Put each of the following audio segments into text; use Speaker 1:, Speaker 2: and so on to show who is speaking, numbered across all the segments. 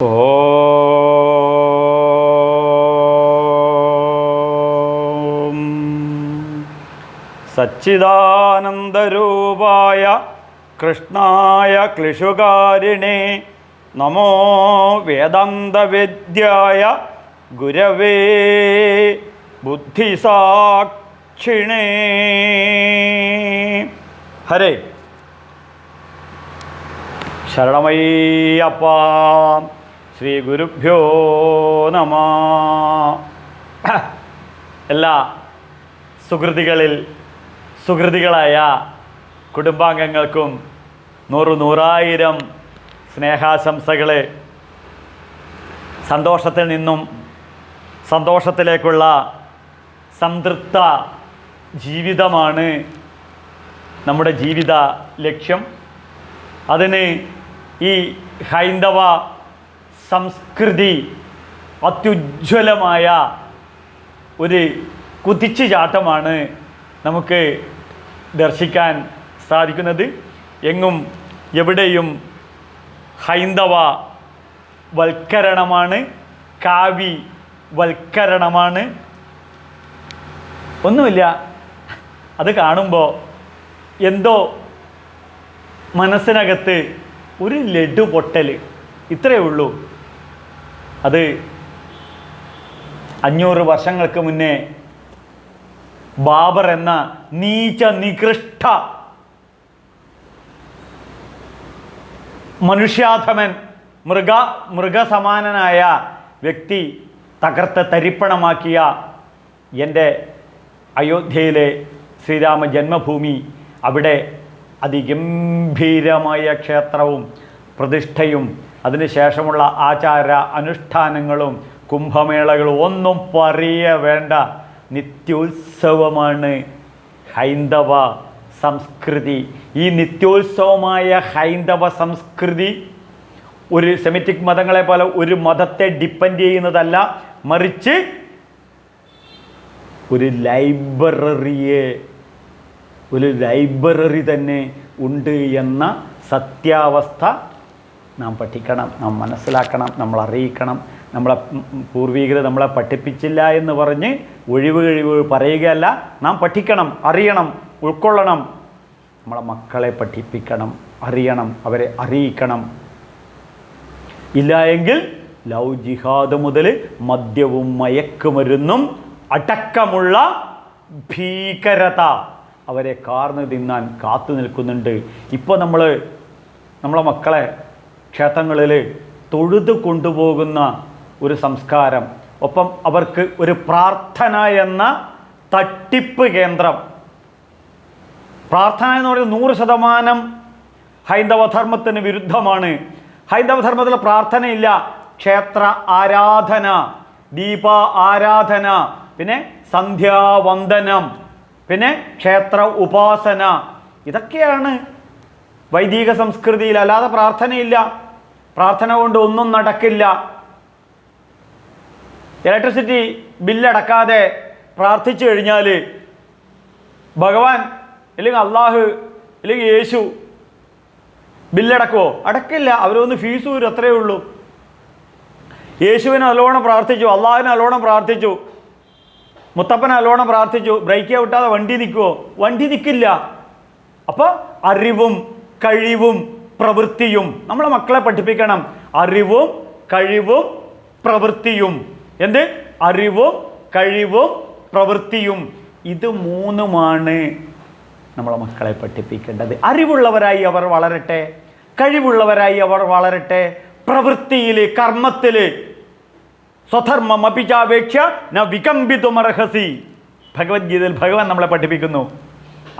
Speaker 1: ഓം സച്ചിദാനന്ദരൂപായ കൃഷ്ണായ ക്ലിശുകാരിണേ നമോ വേദാന്തവേദ്യായ ഗുരവേ ബുദ്ധിസാക്ഷിണേ. ഹരേ ശരണമയ്യപ്പ. ശ്രീ ഗുരുഭ്യോ നമ. എല്ലാ സുഹൃതികളായ കുടുംബാംഗങ്ങൾക്കും നൂറായിരം സ്നേഹാശംസകൾ. സന്തോഷത്തിൽ നിന്നും സന്തോഷത്തിലേക്കുള്ള സംതൃപ്ത ജീവിതമാണ് നമ്മുടെ ജീവിത ലക്ഷ്യം. അതിന് ഈ ഹൈന്ദവ സംസ്കൃതി അത്യുജ്വലമായ ഒരു കുതിച്ചുചാട്ടമാണ് നമുക്ക് ദർശിക്കാൻ സാധിക്കുന്നത്. എങ്ങും എവിടെയും ഹൈന്ദവ വൽക്കരണമാണ്, കാവി വൽക്കരണമാണ്. ഒന്നുമില്ല, അത് കാണുമ്പോൾ എന്തോ മനസ്സിനകത്ത് ഒരു ലഡു പൊട്ടൽ, ഇത്രയേ ഉള്ളൂ. അത് 500 വർഷങ്ങൾക്ക് മുന്നേ ബാബർ എന്ന നീച നികൃഷ്ട മനുഷ്യാധമൻ, മൃഗസമാനനായ വ്യക്തി തകർത്ത് തരിപ്പണമാക്കിയ എൻ്റെ അയോധ്യയിലെ ശ്രീരാമ ജന്മഭൂമി, അവിടെ അതിഗംഭീരമായ ക്ഷേത്രവും പ്രതിഷ്ഠയും അതിനുശേഷമുള്ള ആചാര അനുഷ്ഠാനങ്ങളും കുംഭമേളകളും ഒന്നും പറയ വേണ്ട. നിത്യോത്സവമാണ് ഹൈന്ദവ സംസ്കൃതി. ഈ നിത്യോത്സവമായ ഹൈന്ദവ സംസ്കൃതി ഒരു സെമിറ്റിക് മതങ്ങളെ പോലെ ഒരു മതത്തെ ഡിപ്പെൻഡ് ചെയ്യുന്നതല്ല, മറിച്ച് ഒരു ലൈബ്രറി തന്നെ ഉണ്ട് എന്ന സത്യാവസ്ഥ നാം പഠിക്കണം, നാം മനസ്സിലാക്കണം, നമ്മൾ അറിയിക്കണം. നമ്മളെ പൂർവികർ നമ്മളെ പഠിപ്പിച്ചില്ല എന്ന് പറഞ്ഞ് ഒഴിവ് പറയുകയല്ല, നാം പഠിക്കണം, അറിയണം, ഉൾക്കൊള്ളണം. നമ്മളെ മക്കളെ പഠിപ്പിക്കണം, അറിയണം, അവരെ അറിയിക്കണം. ഇല്ല എങ്കിൽ ലവ് ജിഹാദ് മുതൽ മദ്യവും മയക്കുമരുന്നും അടക്കമുള്ള ഭീകരത അവരെ കാർന്നു തിന്നാൻ കാത്തു നിൽക്കുന്നുണ്ട്. ഇപ്പോൾ നമ്മളെ മക്കളെ ക്ഷേത്രങ്ങളിൽ തൊഴുതു കൊണ്ടുപോകുന്ന ഒരു സംസ്കാരം, ഒപ്പം അവർക്ക് ഒരു പ്രാർത്ഥന എന്ന തട്ടിപ്പ് കേന്ദ്രം. പ്രാർത്ഥന എന്ന് പറയുന്നത് 100% ഹൈന്ദവധർമ്മത്തിന് വിരുദ്ധമാണ്. ഹൈന്ദവധർമ്മത്തിൽ പ്രാർത്ഥനയില്ല, ക്ഷേത്ര ആരാധന, ദീപ ആരാധന, പിന്നെ സന്ധ്യാവന്ദനം, പിന്നെ ക്ഷേത്ര ഉപാസന, ഇതൊക്കെയാണ് വൈദിക സംസ്കൃതിയിൽ. അല്ലാതെ പ്രാർത്ഥനയില്ല. പ്രാർത്ഥന കൊണ്ട് ഒന്നും നടക്കില്ല. ഇലക്ട്രിസിറ്റി ബില്ലടക്കാതെ പ്രാർത്ഥിച്ചു കഴിഞ്ഞാൽ ഭഗവാൻ അല്ലെങ്കിൽ അള്ളാഹു അല്ലെങ്കിൽ യേശു ബില്ലടക്കുമോ? അടക്കില്ല. അവരൊന്ന് ഫീസ് വരും, അത്രയേ ഉള്ളൂ. യേശുവിനെ നല്ലോണം പ്രാർത്ഥിച്ചു, അള്ളാഹുവിനെ നല്ലോണം പ്രാർത്ഥിച്ചു, മുത്തപ്പനെ നല്ലോണം പ്രാർത്ഥിച്ചു, ബ്രേക്ക് വിട്ടാതെ വണ്ടി നിൽക്കുമോ? വണ്ടി നിൽക്കില്ല. അപ്പോൾ അറിവും കഴിവും പ്രവൃത്തിയും നമ്മളെ മക്കളെ പഠിപ്പിക്കണം. അറിവും കഴിവും പ്രവൃത്തിയും. എന്ത്? അറിവും കഴിവും പ്രവൃത്തിയും. ഇത് 3മാണ് നമ്മളെ മക്കളെ പഠിപ്പിക്കേണ്ടത്. അറിവുള്ളവരായി അവർ വളരട്ടെ, കഴിവുള്ളവരായി അവർ വളരട്ടെ, പ്രവൃത്തിയിൽ കർമ്മത്തിൽ സ്വധർമ്മം അപിചാപേക്ഷ ന വികമ്പിതുമർഹസി. ഭഗവത്ഗീതയിൽ ഭഗവാൻ നമ്മളെ പഠിപ്പിക്കുന്നു.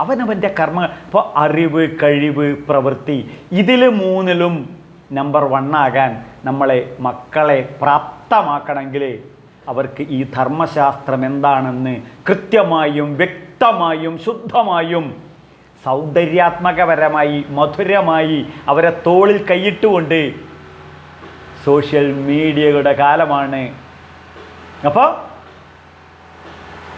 Speaker 1: അവനവൻ്റെ കർമ്മ. അപ്പോൾ അറിവ് കഴിവ് പ്രവൃത്തി, ഇതിൽ 3ലും നമ്പർ 1 ആകാൻ നമ്മളെ മക്കളെ പ്രാപ്തമാക്കണമെങ്കിൽ അവർക്ക് ഈ ധർമ്മശാസ്ത്രം എന്താണെന്ന് കൃത്യമായും വ്യക്തമായും ശുദ്ധമായും സൗന്ദര്യാത്മകപരമായി മധുരമായി അവരെ തോളിൽ കൈയിട്ടുകൊണ്ട്. സോഷ്യൽ മീഡിയയുടെ കാലമാണ്. അപ്പോൾ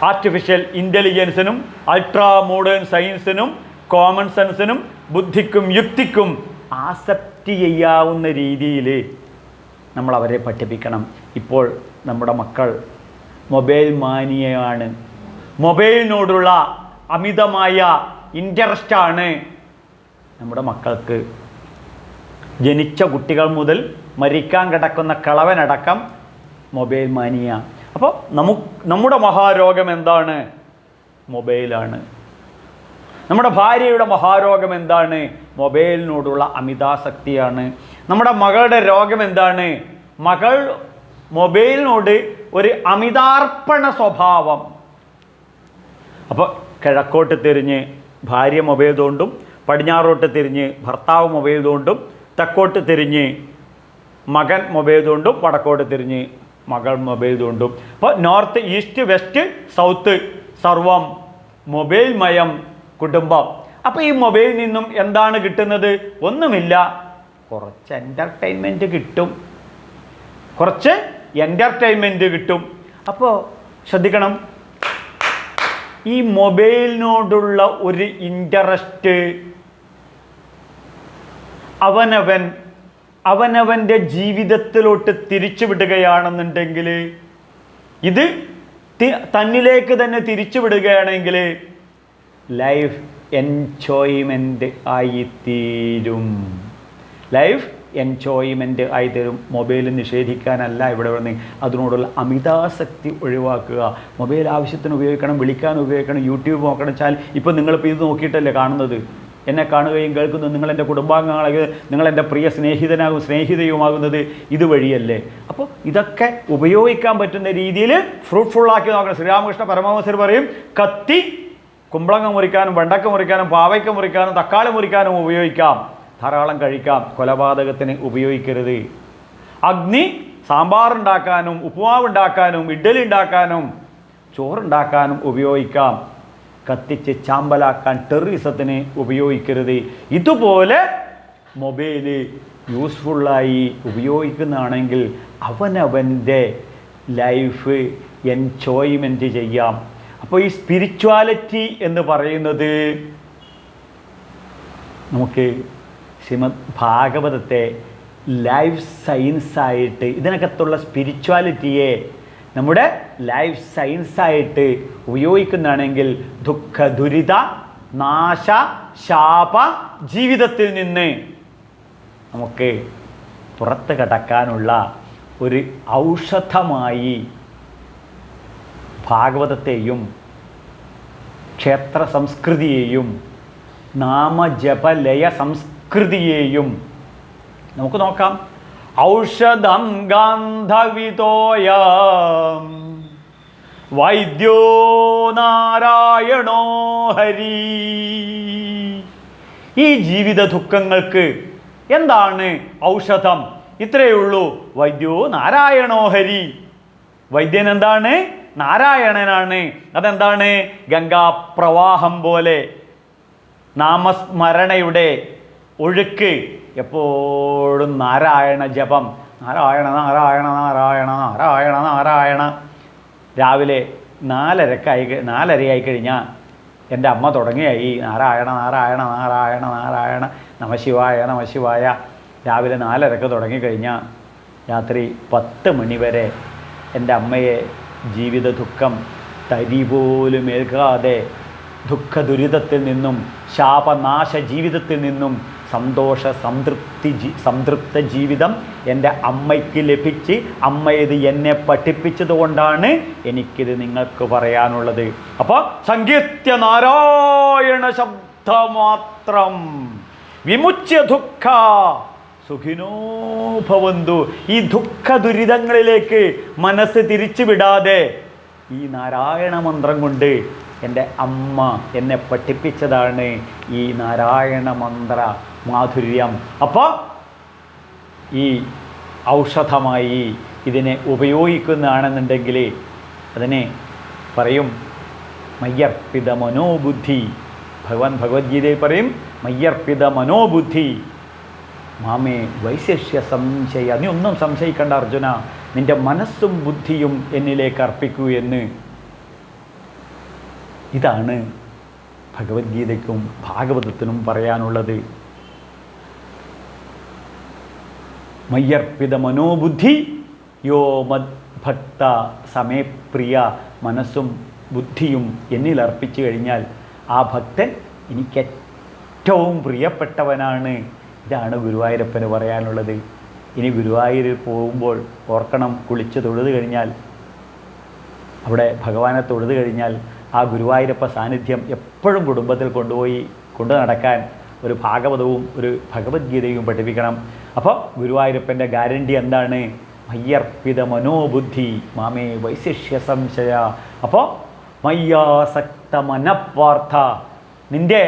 Speaker 1: ആർട്ടിഫിഷ്യൽ ഇൻ്റലിജൻസിനും അൾട്രാ മോഡേൺ സയൻസിനും കോമൺ സെൻസിനും ബുദ്ധിക്കും യുക്തിക്കും ആസക്തി ചെയ്യാവുന്ന രീതിയിൽ നമ്മൾ അവരെ പഠിപ്പിക്കണം. ഇപ്പോൾ നമ്മുടെ മക്കൾ മൊബൈൽ മാനിയയാണ്. മൊബൈലിനോടുള്ള അമിതമായ ഇൻട്രസ്റ്റാണ് നമ്മുടെ മക്കൾക്ക്. ജനിച്ച കുട്ടികൾ മുതൽ മരിക്കാൻ കിടക്കുന്ന കിളവനടക്കം മൊബൈൽ മാനിയ. അപ്പോൾ നമ്മുടെ മഹാരോഗം എന്താണ്? മൊബൈലാണ്. നമ്മുടെ ഭാര്യയുടെ മഹാരോഗം എന്താണ്? മൊബൈലിനോടുള്ള അമിതാസക്തിയാണ്. നമ്മുടെ മകളുടെ രോഗം എന്താണ്? മകൾ മൊബൈലിനോട് ഒരു അമിതാർപ്പണ സ്വഭാവം. അപ്പോൾ കിഴക്കോട്ട് തിരിഞ്ഞ് ഭാര്യ മൊബൈൽ തോണ്ടും, പടിഞ്ഞാറോട്ട് തിരിഞ്ഞ് ഭർത്താവ് മൊബൈൽ തോണ്ടും, തെക്കോട്ട് തിരിഞ്ഞ് മകൻ മൊബൈൽ തോണ്ടും, വടക്കോട്ട് തിരിഞ്ഞ് മകൾ മൊബൈൽ തോണ്ടും. അപ്പോൾ നോർത്ത് ഈസ്റ്റ് വെസ്റ്റ് സൗത്ത് സർവം മൊബൈൽ മയം കുടുംബം. അപ്പോൾ ഈ മൊബൈലിൽ നിന്നും എന്താണ് കിട്ടുന്നത്? ഒന്നുമില്ല, കുറച്ച് എൻ്റർടൈൻമെൻറ്റ് കിട്ടും, കുറച്ച് എൻ്റർടൈൻമെൻറ്റ് കിട്ടും. അപ്പോൾ ശ്രദ്ധിക്കണം, ഈ മൊബൈലിനോടുള്ള ഒരു ഇൻട്രസ്റ്റ് അവനവൻ്റെ ജീവിതത്തിലോട്ട് തിരിച്ചു വിടുകയാണെന്നുണ്ടെങ്കിൽ, ഇത് തന്നിലേക്ക് തന്നെ തിരിച്ചു വിടുകയാണെങ്കിൽ ലൈഫ് എൻജോയ്മെൻ്റ് ആയിത്തീരും. ലൈഫ് എൻജോയ്മെൻറ്റ് ആയിത്തീരും. മൊബൈൽ നിഷേധിക്കാനല്ല ഇവിടെ വന്ന്, അതിനോടുള്ള അമിതാസക്തി ഒഴിവാക്കുക. മൊബൈൽ ആവശ്യത്തിന് ഉപയോഗിക്കണം, വിളിക്കാൻ ഉപയോഗിക്കണം, യൂട്യൂബ് നോക്കണം. വെച്ചാൽ ഇപ്പോൾ നിങ്ങളിപ്പോൾ ഇത് നോക്കിയിട്ടല്ലേ കാണുന്നത്. എന്നെ കാണുകയും കേൾക്കുന്നത്, നിങ്ങളെൻ്റെ കുടുംബാംഗങ്ങളെ, നിങ്ങളെൻ്റെ പ്രിയ സ്നേഹിതയുമാകുന്നത് ഇതുവഴിയല്ലേ. അപ്പോൾ ഇതൊക്കെ ഉപയോഗിക്കാൻ പറ്റുന്ന രീതിയിൽ ഫ്രൂട്ട്ഫുള്ളാക്കി നോക്കണം. ശ്രീരാമകൃഷ്ണ പരമഹംസർ പറയും, കത്തി കുമ്പളങ്ങ മുറിക്കാനും വെണ്ടക്ക മുറിക്കാനും പാവയ്ക്ക മുറിക്കാനും തക്കാളി മുറിക്കാനും ഉപയോഗിക്കാം, ധാരാളം കഴിക്കാം. കൊലപാതകത്തിന് ഉപയോഗിക്കരുത്. അഗ്നി സാമ്പാറുണ്ടാക്കാനും ഉപ്പുമാവുണ്ടാക്കാനും ഇഡ്ഡലി ഉണ്ടാക്കാനും ചോറുണ്ടാക്കാനും ഉപയോഗിക്കാം. കത്തിച്ച് ചാമ്പലാക്കാൻ ടെററിസത്തിന് ഉപയോഗിക്കരുത്. ഇതുപോലെ മൊബൈല് യൂസ്ഫുള്ളായി ഉപയോഗിക്കുന്നതാണെങ്കിൽ അവനവൻ്റെ ലൈഫ് എൻജോയ്മെൻറ്റ് ചെയ്യാം. അപ്പോൾ ഈ സ്പിരിച്വാലിറ്റി എന്ന് പറയുന്നത് നമുക്ക് ശ്രീമദ് ഭാഗവതത്തെ ലൈഫ് സയൻസായിട്ട്, ഇതിനകത്തുള്ള സ്പിരിച്വാലിറ്റിയെ നമ്മുടെ ലൈഫ് സയൻസായിട്ട് ഉപയോഗിക്കുന്നതാണെങ്കിൽ ദുഃഖ ദുരിത നാശ ശാപ ജീവിതത്തിൽ നിന്ന് നമുക്ക് പുറത്ത് കടക്കാനുള്ള ഒരു ഔഷധമായി ഭാഗവതത്തെയും ക്ഷേത്ര സംസ്കൃതിയെയും നാമജപലയ സംസ്കൃതിയെയും നമുക്ക് നോക്കാം. ഔഷധം ഗാന്ധവിതോയം വൈദ്യോ നാരായണോ ഹരി. ഈ ജീവിത ദുഃഖങ്ങൾക്ക് എന്താണ് ഔഷധം? ഇത്രയേ ഉള്ളൂ, വൈദ്യോ നാരായണോ ഹരി. വൈദ്യൻ എന്താണ്? നാരായണനാണ്. അതെന്താണ്? ഗംഗാപ്രവാഹം പോലെ നാമസ്മരണയുടെ ഒഴുക്ക്, എപ്പോഴും നാരായണ ജപം, നാരായണ നാരായണ നാരായണ നാരായണ നാരായണ. രാവിലെ 4:30 കഴിഞ്ഞാൽ എൻ്റെ അമ്മ തുടങ്ങിയായി നാരായണ നാരായണ നാരായണ നാരായണ നമശിവായ നമശിവായ. രാവിലെ 4:30 തുടങ്ങിക്കഴിഞ്ഞാൽ രാത്രി 10 മണി വരെ എൻ്റെ അമ്മയെ ജീവിത ദുഃഖം തരി പോലും ഏൽക്കാതെ, ദുഃഖ ദുരിതത്തിൽ നിന്നും ശാപനാശ ജീവിതത്തിൽ നിന്നും സന്തോഷ സംതൃപ്ത ജീവിതം എൻ്റെ അമ്മയ്ക്ക് ലഭിച്ച്, അമ്മ ഇത് എന്നെ പഠിപ്പിച്ചതുകൊണ്ടാണ് എനിക്കിത് നിങ്ങൾക്ക് പറയാനുള്ളത്. അപ്പോൾ സങ്കീർത്യ നാരായണ ശബ്ദമാത്രം വിമുച്യ ദുഃഖ സുഖിനോ ഭവന്തു. ഈ ദുഃഖ ദുരിതങ്ങളിലേക്ക് മനസ്സ് തിരിച്ചുവിടാതെ ഈ നാരായണ മന്ത്രം കൊണ്ട് എൻ്റെ അമ്മ എന്നെ പഠിപ്പിച്ചതാണ് ഈ നാരായണ മന്ത്ര മാധുര്യം. അപ്പോൾ ഈ ഔഷധമായി ഇതിനെ ഉപയോഗിക്കുന്നതാണെന്നുണ്ടെങ്കിൽ അതിനെ പറയും മയ്യർപ്പിത മനോബുദ്ധി. ഭഗവത്ഗീതയിൽ പറയും മയ്യർപ്പിത മനോബുദ്ധി മാമേ വൈശിഷ്യ സംശയ. നീ ഒന്നും സംശയിക്കേണ്ട അർജുന, നിൻ്റെ മനസ്സും ബുദ്ധിയും എന്നിലേക്ക് അർപ്പിക്കൂ എന്ന്. ഇതാണ് ഭഗവത്ഗീതയ്ക്കും ഭാഗവതത്തിനും പറയാനുള്ളത്. മയ്യർപ്പിത മനോബുദ്ധി യോ മദ്ഭക്ത സമയപ്രിയ. മനസ്സും ബുദ്ധിയും എന്നിൽ അർപ്പിച്ചു കഴിഞ്ഞാൽ ആ ഭക്തൻ എനിക്ക് ഏറ്റവും പ്രിയപ്പെട്ടവനാണ്. ഇതാണ് ഗുരുവായൂരപ്പന് പറയാനുള്ളത്. ഇനി ഗുരുവായൂരിൽ പോകുമ്പോൾ ഓർക്കണം, കുളിച്ച് തൊഴുത് കഴിഞ്ഞാൽ, അവിടെ ഭഗവാനെ തൊഴുത് കഴിഞ്ഞാൽ ആ ഗുരുവായൂരപ്പ സാന്നിധ്യം എപ്പോഴും കുടുംബത്തിൽ കൊണ്ടു നടക്കാൻ ഒരു ഭാഗവതവും ഒരു ഭഗവത്ഗീതയും പഠിപ്പിക്കണം. അപ്പോൾ ഗുരുവായൂരപ്പൻ്റെ ഗ്യാരണ്ടി എന്താണ്? മയ്യർപ്പിത മനോബുദ്ധി മാമേ വൈശിഷ്യ സംശയ. അപ്പോൾ മയ്യാസക്ത മനഃപാർത്ഥ, നിൻ്റെ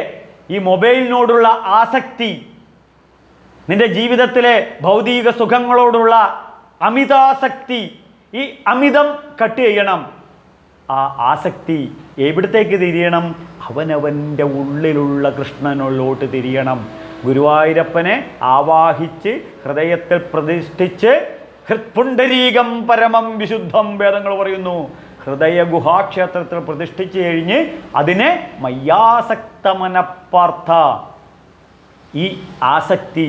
Speaker 1: ഈ മൊബൈലിനോടുള്ള ആസക്തി, നിൻ്റെ ജീവിതത്തിലെ ഭൗതിക സുഖങ്ങളോടുള്ള അമിതാസക്തി, ഈ അമിതം കട്ട് ചെയ്യണം. ആ ആസക്തി എവിടത്തേക്ക് തിരിയണം? അവനവൻ്റെ ഉള്ളിലുള്ള കൃഷ്ണനിലോട്ട് തിരിയണം. ഗുരുവായൂരപ്പനെ ആവാഹിച്ച് ഹൃദയത്തിൽ പ്രതിഷ്ഠിച്ച് ഹൃത്പുണ്ടരീകം പരമം വിശുദ്ധം വേദങ്ങൾ പറയുന്നു. ഹൃദയ ഗുഹാക്ഷേത്രത്തിൽ പ്രതിഷ്ഠിച്ച് കഴിഞ്ഞ് അതിനെ മയ്യാസക്ത മനഃപാർത്ഥ, ഈ ആസക്തി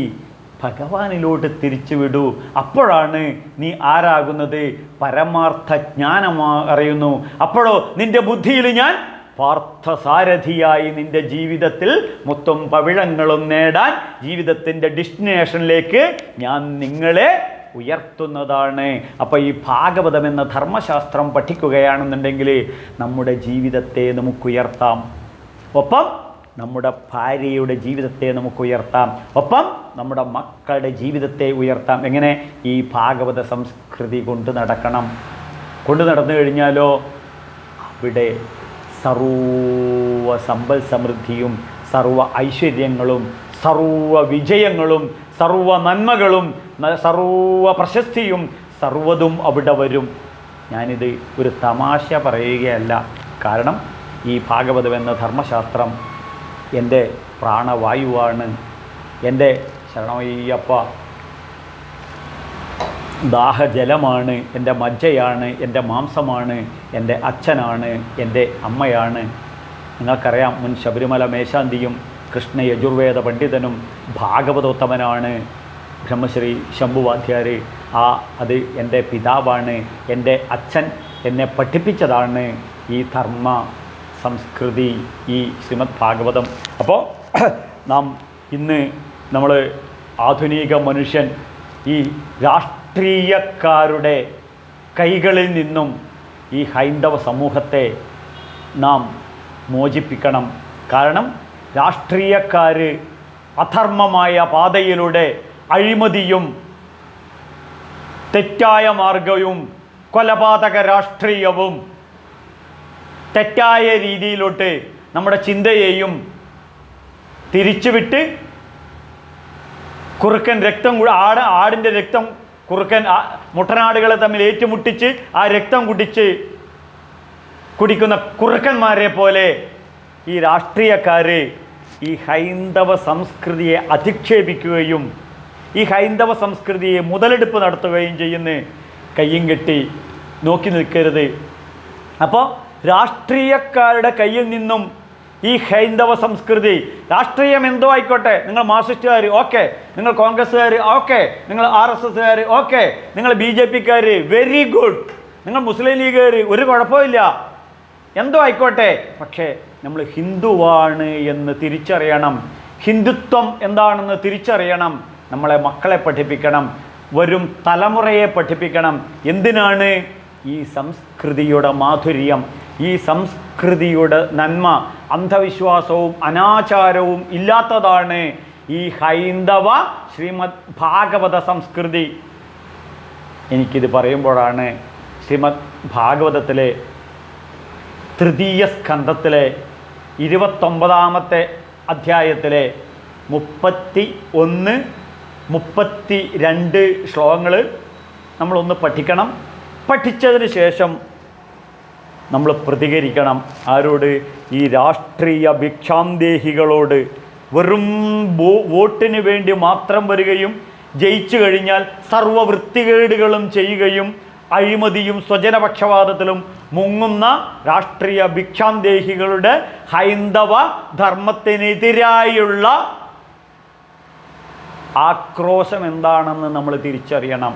Speaker 1: ഭഗവാനിലോട്ട് തിരിച്ചുവിടൂ. അപ്പോഴാണ് നീ ആരാകുന്നത്? പരമാർത്ഥ ജ്ഞാനം അറിയുന്നു. അപ്പോഴോ നിന്റെ ബുദ്ധിയിൽ ഞാൻ പാർത്ഥസാരഥിയായി നിന്റെ ജീവിതത്തിൽ മൊത്തം പവിഴങ്ങളും നേടാൻ ജീവിതത്തിൻ്റെ ഡെസ്റ്റിനേഷനിലേക്ക് ഞാൻ നിങ്ങളെ ഉയർത്തുന്നതാണ്. അപ്പോൾ ഈ ഭാഗവതം എന്ന ധർമ്മശാസ്ത്രം പഠിക്കുകയാണെന്നുണ്ടെങ്കിൽ നമ്മുടെ ജീവിതത്തെ നമുക്കുയർത്താം. ഒപ്പം നമ്മുടെ ഭാര്യയുടെ ജീവിതത്തെ നമുക്ക് ഉയർത്താം. ഒപ്പം നമ്മുടെ മക്കളുടെ ജീവിതത്തെ ഉയർത്താം. എങ്ങനെ? ഈ ഭാഗവത സംസ്കൃതി കൊണ്ടു നടന്നു കഴിഞ്ഞാലോ അവിടെ സർവ സമ്പൽ സമൃദ്ധിയും സർവ ഐശ്വര്യങ്ങളും സർവ വിജയങ്ങളും സർവ നന്മകളും സർവ പ്രശസ്തിയും സർവ്വതും അവിടെ വരും. ഞാനിത് ഒരു തമാശ പറയുകയല്ല. കാരണം ഈ ഭാഗവതം എന്ന ധർമ്മശാസ്ത്രം എൻ്റെ പ്രാണവായുവാണ്. എൻ്റെ ശരണമയ്യപ്പ ദാഹജലമാണ്, എൻ്റെ മജ്ജയാണ്, എൻ്റെ മാംസമാണ്, എൻ്റെ അച്ഛനാണ്, എൻ്റെ അമ്മയാണ്. നിങ്ങൾക്കറിയാം, മുൻ ശബരിമല മേശാന്തിയും കൃഷ്ണ യജുർവേദ പണ്ഡിതനും ഭാഗവതോത്തമനാണ് ബ്രഹ്മശ്രീ ശംഭുവാദ്യാർ. അത് എൻ്റെ പിതാവാണ്. എൻ്റെ അച്ഛൻ എന്നെ പഠിപ്പിച്ചതാണ് ഈ ധർമ്മ സംസ്കൃതി, ഈ ശ്രീമദ് ഭാഗവതം. അപ്പോൾ നമ്മൾ ആധുനിക മനുഷ്യൻ ഈ രാഷ്ട്രീയക്കാരുടെ കൈകളിൽ നിന്നും ഈ ഹൈന്ദവ സമൂഹത്തെ നാം മോചിപ്പിക്കണം. കാരണം രാഷ്ട്രീയക്കാർ അധർമ്മമായ പാതയിലൂടെ അഴിമതിയും തെറ്റായ മാർഗവും കൊലപാതക രാഷ്ട്രീയവും തെറ്റായ രീതിയിലോട്ട് നമ്മുടെ ചിന്തയെയും തിരിച്ചുവിട്ട് കുറുക്കൻ രക്തം ആടിൻ്റെ രക്തം കുറുക്കൻ മുട്ടനാടുകളെ തമ്മിൽ ഏറ്റുമുട്ടിച്ച് ആ രക്തം കുടിക്കുന്ന കുറുക്കന്മാരെ പോലെ ഈ രാഷ്ട്രീയക്കാർ ഈ ഹൈന്ദവ സംസ്കൃതിയെ അധിക്ഷേപിക്കുകയും ഈ ഹൈന്ദവ സംസ്കൃതിയെ മുതലെടുപ്പ് നടത്തുകയും ചെയ്യുന്ന കയ്യും കെട്ടി നോക്കി നിൽക്കരുത്. അപ്പോൾ രാഷ്ട്രീയക്കാരുടെ കയ്യിൽ നിന്നും ഈ ഹൈന്ദവ സംസ്കൃതി, രാഷ്ട്രീയം എന്തോ ആയിക്കോട്ടെ, നിങ്ങൾ മാർക്സിസ്റ്റുകാർ ഓക്കെ, നിങ്ങൾ കോൺഗ്രസ്സുകാർ ഓക്കെ, നിങ്ങൾ RSSകാർ ഓക്കെ, നിങ്ങൾ BJPക്കാർ വെരി ഗുഡ്, നിങ്ങൾ മുസ്ലിം ലീഗുകാർ ഒരു കുഴപ്പമില്ല, എന്തോ ആയിക്കോട്ടെ. പക്ഷേ നമ്മൾ ഹിന്ദുവാണ് എന്ന് തിരിച്ചറിയണം. ഹിന്ദുത്വം എന്താണെന്ന് തിരിച്ചറിയണം. നമ്മളെ മക്കളെ പഠിപ്പിക്കണം, വരും തലമുറയെ പഠിപ്പിക്കണം. എന്തിനാണ്? ഈ സംസ്കൃതിയുടെ മാധുര്യം, ഈ സംസ്കൃതിയുടെ നന്മ, അന്ധവിശ്വാസവും അനാചാരവും ഇല്ലാത്തതാണ് ഈ ഹൈന്ദവ ശ്രീമദ് ഭാഗവത സംസ്കൃതി. എനിക്കിത് പറയുമ്പോഴാണ് ശ്രീമദ് ഭാഗവതത്തിലെ തൃതീയ സ്കന്ധത്തിലെ 29ാമത്തെ അധ്യായത്തിലെ 31, 32 ശ്ലോകങ്ങൾ നമ്മളൊന്ന് പഠിക്കണം. പഠിച്ചതിന് ശേഷം നമ്മൾ പ്രതികരിക്കണം. ആരോട്? ഈ രാഷ്ട്രീയ ഭിക്ഷാന്തേഹികളോട്. വെറും വോട്ടിന് വേണ്ടി മാത്രം വരികയും ജയിച്ചു കഴിഞ്ഞാൽ സർവ്വവൃത്തികേടുകളും ചെയ്യുകയും അഴിമതിയും സ്വജനപക്ഷപാതത്തിലും മുങ്ങുന്ന രാഷ്ട്രീയ ഭിക്ഷാന്തേഹികളുടെ ഹൈന്ദവ ധർമ്മത്തിനെതിരായുള്ള ആക്രോശം എന്താണെന്ന് നമ്മൾ തിരിച്ചറിയണം.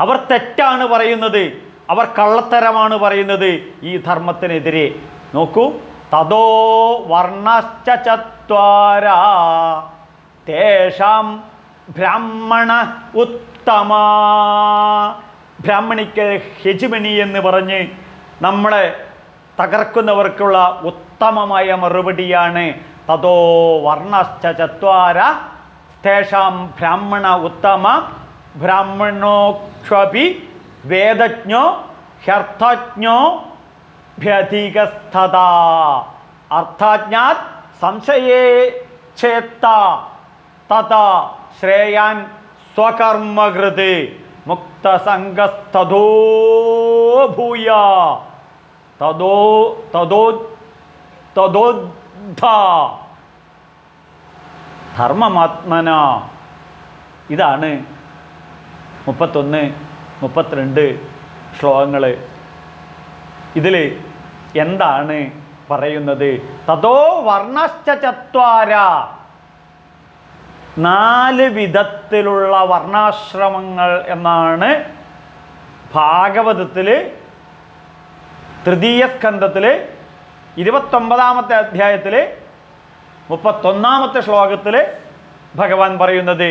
Speaker 1: അവർ തെറ്റാണ് പറയുന്നത്, അവർ കള്ളത്തരമാണ് പറയുന്നത് ഈ ധർമ്മത്തിനെതിരെ. നോക്കൂ, തതോ വർണ്ണശ്ച ചത്വാരാ തേഷാം ബ്രാഹ്മണ ഉത്തമ. ബ്രാഹ്മണിക്ക് ഹെജിമണി എന്ന് പറഞ്ഞ് നമ്മളെ തകർക്കുന്നവർക്കുള്ള ഉത്തമമായ മറുപടിയാണ് തതോ വർണ്ണശ്ച ചത്വാര തേഷാം ബ്രാഹ്മണ ഉത്തമ. ബ്രാഹ്മണോക്ഷപി വേദജ്ഞോ ഹ്യർത്ഥജ്ഞോ ഭ്യധികസ്ഥത. അർത്ഥാജ്ഞാത് സംശയേ ചേത്ത തഥാ ശ്രേയാൻ സ്വകർമ്മകൃത് മുക്തസംഗസ്തോ ഭൂയ തദോദ്ധ ധർമ്മമാത്മന. ഇതാണ് 31, 32 ശ്ലോകങ്ങൾ. ഇതിൽ എന്താണ് പറയുന്നത്? തതോ വർണ്ണശ്ച ചത്വാര, 4 വിധത്തിലുള്ള വർണ്ണാശ്രമങ്ങൾ എന്നാണ് ഭാഗവതത്തിൽ തൃതീയ സ്കന്ധത്തിൽ 29-ാമത്തെ അധ്യായത്തിൽ 31-ാമത്തെ ശ്ലോകത്തിൽ ഭഗവാൻ പറയുന്നത്.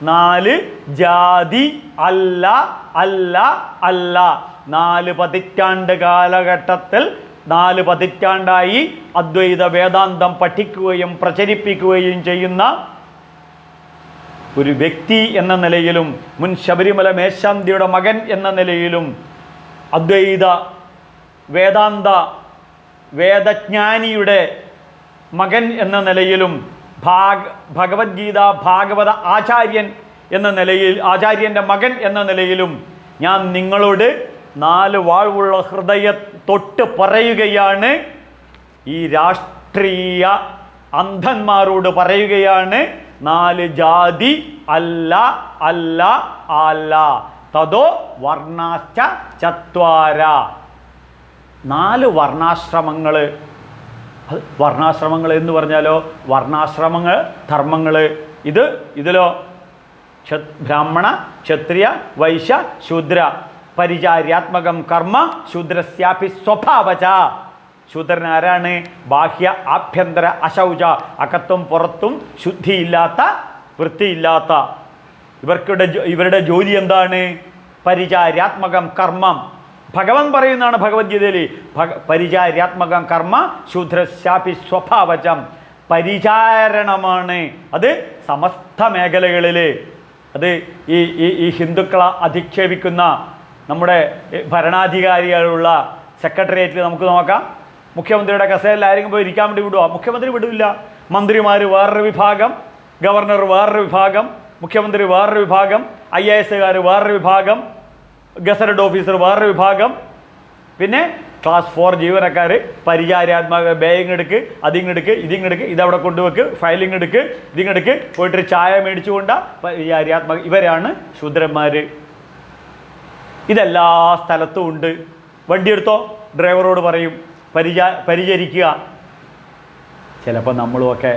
Speaker 1: 4 ജാതി അല്ല അല്ല അല്ല. 4 പതിറ്റാണ്ട് കാലഘട്ടത്തിൽ 4 പതിറ്റാണ്ടായി അദ്വൈത വേദാന്തം പഠിക്കുകയും പ്രചരിപ്പിക്കുകയും ചെയ്യുന്ന ഒരു വ്യക്തി എന്ന നിലയിലും മുൻ ശബരിമല മേശാന്തിയുടെ മകൻ എന്ന നിലയിലും അദ്വൈത വേദാന്ത വേദജ്ഞാനിയുടെ മകൻ എന്ന നിലയിലും ഭഗവത്ഗീത ഭാഗവത ആചാര്യൻ എന്ന നിലയിൽ ആചാര്യൻ്റെ മകൻ എന്ന നിലയിലും ഞാൻ നിങ്ങളോട് 4 വാൾവുള്ള ഹൃദയ തൊട്ട് പറയുകയാണ്. ഈ രാഷ്ട്രീയ അന്ധന്മാരോട് പറയുകയാണ്, 4 ജാതി അല്ല അല്ല അല്ല. തതോ വർണ്ണാശ്ച ചത്വാര, 4 വർണ്ണാശ്രമങ്ങൾ. വർണ്ണാശ്രമങ്ങൾ എന്ന് പറഞ്ഞാലോ, വർണ്ണാശ്രമങ്ങൾ ധർമ്മങ്ങൾ. ഇതിലോ ബ്രാഹ്മണ ക്ഷത്രിയ വൈശ്യ ശൂദ്ര പരിചാര്യാത്മകം കർമ്മ ശൂദ്രസ്യാപി സ്വഭാവച. ശൂദ്രൻ ആരാണ്? ബാഹ്യ ആഭ്യന്തര അശൗച, അകത്തും പുറത്തും ശുദ്ധിയില്ലാത്ത വൃത്തിയില്ലാത്ത. ഇവരുടെ ജോലി എന്താണ്? പരിചാര്യാത്മകം കർമ്മം. ഭഗവാൻ പറയുന്നതാണ് ഭഗവത്ഗീതയിൽ, പരിചാര്യാത്മകം കർമ്മ ശൂദ്രസ്യാപി സ്വഭാവചം. പരിചാരണമാണ് അത് സമസ്ത മേഖലകളിൽ. അത് ഈ ഹിന്ദുക്കളെ അധിക്ഷേപിക്കുന്ന നമ്മുടെ ഭരണാധികാരികളുള്ള സെക്രട്ടേറിയറ്റിൽ നമുക്ക് നോക്കാം. മുഖ്യമന്ത്രിയുടെ കസേരയിൽ ആരെങ്കിലും പോയി ഇരിക്കാൻ വേണ്ടി വിടുക? മുഖ്യമന്ത്രി വിടില്ല. മന്ത്രിമാർ വേറൊരു വിഭാഗം, ഗവർണർ വേറൊരു വിഭാഗം, മുഖ്യമന്ത്രി വേറൊരു വിഭാഗം, IAS വേറൊരു വിഭാഗം, ഗസറ്റഡ് ഓഫീസർ വേറൊരു വിഭാഗം, പിന്നെ ക്ലാസ് 4 ജീവനക്കാർ പരിചാര്യാത്മക ബേയിങ്ങെടുക്ക്, അതിങ്ങെടുക്ക്, ഇതിങ്ങെടുക്ക്, ഇതവിടെ കൊണ്ടുവെക്ക്, ഫയലിംഗ് എടുക്ക്, ഇതിങ്ങെടുക്ക്, പോയിട്ടൊരു ചായ മേടിച്ചുകൊണ്ട പരിചാര്യാത്മക. ഇവരാണ് ശൂദ്രന്മാർ. ഇതെല്ലാ സ്ഥലത്തും ഉണ്ട്. വണ്ടിയെടുത്തോ, ഡ്രൈവറോട് പറയും പരിചരിക്കുക. ചിലപ്പോൾ നമ്മളുമൊക്കെ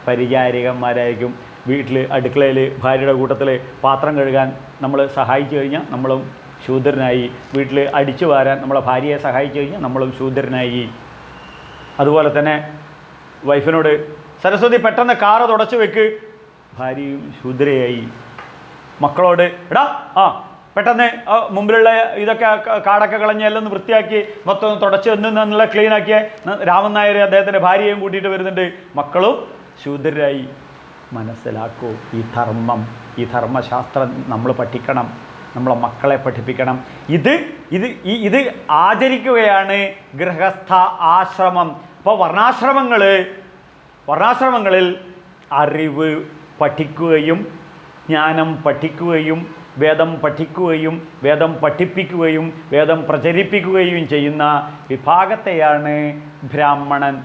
Speaker 1: പരിചാരികന്മാരായിരിക്കും. വീട്ടിൽ അടുക്കളയിൽ ഭാര്യയുടെ കൂട്ടത്തിൽ പാത്രം കഴുകാൻ നമ്മൾ സഹായിച്ചു കഴിഞ്ഞാൽ നമ്മളും ശൂദ്രനായി. വീട്ടിൽ അടിച്ചു വാരാൻ നമ്മളെ ഭാര്യയെ സഹായിച്ചു കഴിഞ്ഞാൽ നമ്മളും ശൂദ്രനായി. അതുപോലെ തന്നെ വൈഫിനോട് സരസ്വതി പെട്ടെന്ന് കാറ് തുടച്ചു വെക്ക്, ഭാര്യയും ശൂദ്രയായി. മക്കളോട് എടാ പെട്ടെന്ന് മുമ്പിലുള്ള ഇതൊക്കെ കാടൊക്കെ കളഞ്ഞ് എല്ലാം ഒന്ന് വൃത്തിയാക്കി മൊത്തം തുടച്ച് എന്നുള്ള ക്ലീനാക്കിയ രാമൻ നായർ അദ്ദേഹത്തിൻ്റെ ഭാര്യയും കൂട്ടിയിട്ട് വരുന്നുണ്ട്. മക്കളും ശൂദ്രരായി. മനസ്സിലാക്കൂ, ഈ ധർമ്മശാസ്ത്രം നമ്മൾ പഠിക്കണം, നമ്മളെ മക്കളെ പഠിപ്പിക്കണം. ഇത് ആചരിക്കുകയാണ് ഗൃഹസ്ഥ ആശ്രമം. അപ്പോൾ വർണ്ണാശ്രമങ്ങളിൽ അറിവ് പഠിക്കുകയും ജ്ഞാനം പഠിക്കുകയും വേദം പഠിക്കുകയും വേദം പഠിപ്പിക്കുകയും വേദം പ്രചരിപ്പിക്കുകയും ചെയ്യുന്ന വിഭാഗത്തെയാണ് ബ്രാഹ്മണൻ.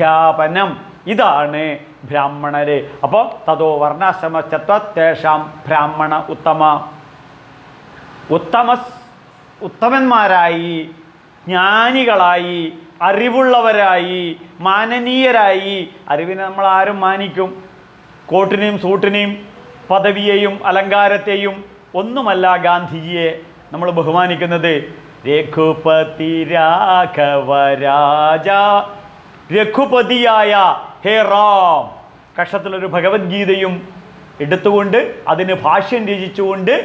Speaker 1: അധ്യാപനം ഇതാണ് ബ്രാഹ്മണര്. അപ്പോൾ തതോ വർണ്ണാശ്രമശ്ചത്വേഷാം ബ്രാഹ്മണ ഉത്തമന്മാരായി ജ്ഞാനികളായി അറിവുള്ളവരായി, മാനനീയരായി. അറിവിനെ നമ്മൾ ആരും മാനിക്കും? കോട്ടിനെയും സൂട്ടിനെയും പദവിയെയും അലങ്കാരത്തെയും ഒന്നുമല്ല ഗാന്ധിജിയെ നമ്മൾ ബഹുമാനിക്കുന്നത്. രഘുപതി രാഘവ രാജ, രഘുപതിയായ ഹേ റാം. കക്ഷത്തിലൊരു ഭഗവത്ഗീതയും എടുത്തുകൊണ്ട് അതിന് ഭാഷ്യം രചിച്ചുകൊണ്ട്